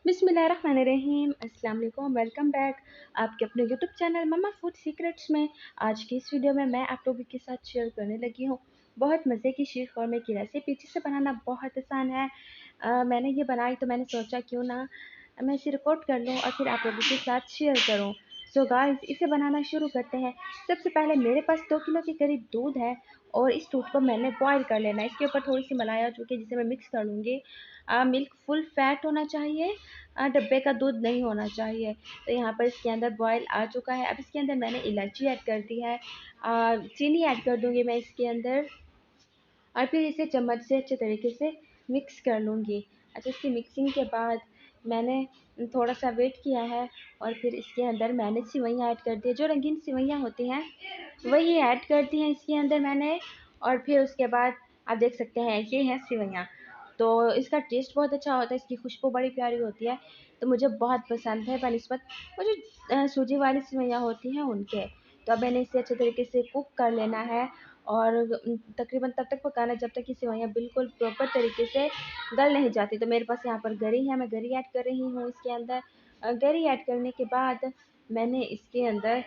बिस्मिल्लाहिर्रहमानिर्रहीम। अस्सलाम वालेकुम। वेलकम बैक आपके अपने यूट्यूब चैनल मम्मा फूड सीक्रेट्स में। आज की इस वीडियो में मैं आप लोगों के साथ शेयर करने लगी हूँ बहुत मज़े की शीर खुरमे की रेसिपी, जिसे बनाना बहुत आसान है। मैंने ये बनाई तो मैंने सोचा क्यों ना मैं इसे रिकॉर्ड कर लूँ और फिर आप लोगों के साथ शेयर करूँ। सो गाइस, इसे बनाना शुरू करते हैं। सबसे पहले मेरे पास 2 किलो के करीब दूध है और इस दूध को मैंने बॉईल कर लेना है। इसके ऊपर थोड़ी सी मलाई आ चुकी है जिसे मैं मिक्स कर लूँगी। मिल्क फुल फैट होना चाहिए, डब्बे का दूध नहीं होना चाहिए। तो यहाँ पर इसके अंदर बॉयल आ चुका है। अब इसके अंदर मैंने इलायची ऐड कर दी है, चीनी ऐड कर दूँगी मैं इसके अंदर और फिर इसे चम्मच से अच्छे तरीके से मिक्स कर लूँगी। अच्छा, इसकी मिक्सिंग के बाद मैंने थोड़ा सा वेट किया है और फिर इसके अंदर मैंने सेवइयाँ ऐड कर दी है। जो रंगीन सेवइयाँ होती हैं वही ऐड कर दी हैं इसके अंदर मैंने। और फिर उसके बाद आप देख सकते हैं ये हैं सेवइयाँ। तो इसका टेस्ट बहुत अच्छा होता है, इसकी खुशबू बड़ी प्यारी होती है, तो मुझे बहुत पसंद है बनिस्बत वो जो सूजी वाली सेवइयाँ होती हैं उनके। तो अब मैंने इसे अच्छे तरीके से कुक कर लेना है और तकरीबन तब तक पकाना जब तक कि सेवइयाँ बिल्कुल प्रॉपर तरीके से गल नहीं जाती। तो मेरे पास यहाँ पर गरी है, मैं गरी ऐड कर रही हूँ इसके अंदर। गरी ऐड करने के बाद मैंने इसके अंदर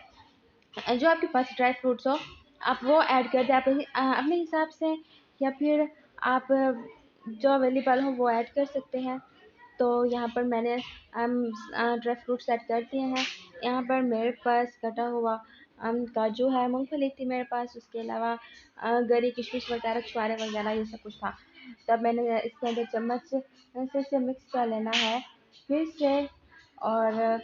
जो आपके पास ड्राई फ्रूट्स हो आप वो ऐड कर दें, आप अपने हिसाब से, या फिर आप जो अवेलेबल हो वो ऐड कर सकते हैं। तो यहाँ पर मैंने ड्राई फ्रूट्स ऐड कर दिए हैं। यहाँ पर मेरे पास कटा हुआ काजू है, मूंगफली थी मेरे पास, उसके अलावा गरी, किशमिश वगैरह, छुआरे वगैरह ये सब कुछ था। तब मैंने इसके अंदर चम्मच से इसे मिक्स कर लेना है फिर से। और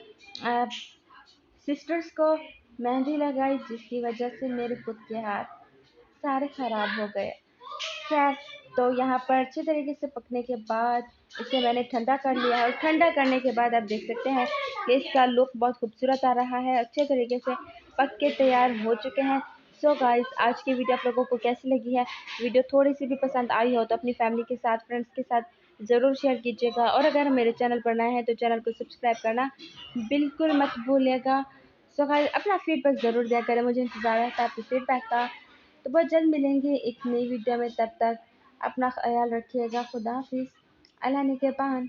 सिस्टर्स को मेहंदी लगाई जिसकी वजह से मेरे खुद के हाथ सारे ख़राब हो गए। खैर, तो यहाँ पर अच्छे तरीके से पकने के बाद इसे मैंने ठंडा कर लिया है और ठंडा करने के बाद आप देख सकते हैं कि इसका लुक बहुत खूबसूरत आ रहा है, अच्छे तरीके से पक के तैयार हो चुके हैं। सो गाइस, आज की वीडियो आप लोगों को कैसी लगी है? वीडियो थोड़ी सी भी पसंद आई हो तो अपनी फैमिली के साथ, फ्रेंड्स के साथ ज़रूर शेयर कीजिएगा और अगर मेरे चैनल पर नए हैं तो चैनल को सब्सक्राइब करना बिल्कुल मत भूलिएगा। सो गाइस, अपना फीडबैक ज़रूर दिया करें, मुझे इंतज़ार है आपके फीडबैक का। तो बहुत जल्द मिलेंगे एक नई वीडियो में, तब तक अपना ख्याल रखिएगा। खुदा हाफिज़। अल्लाह निगहबान।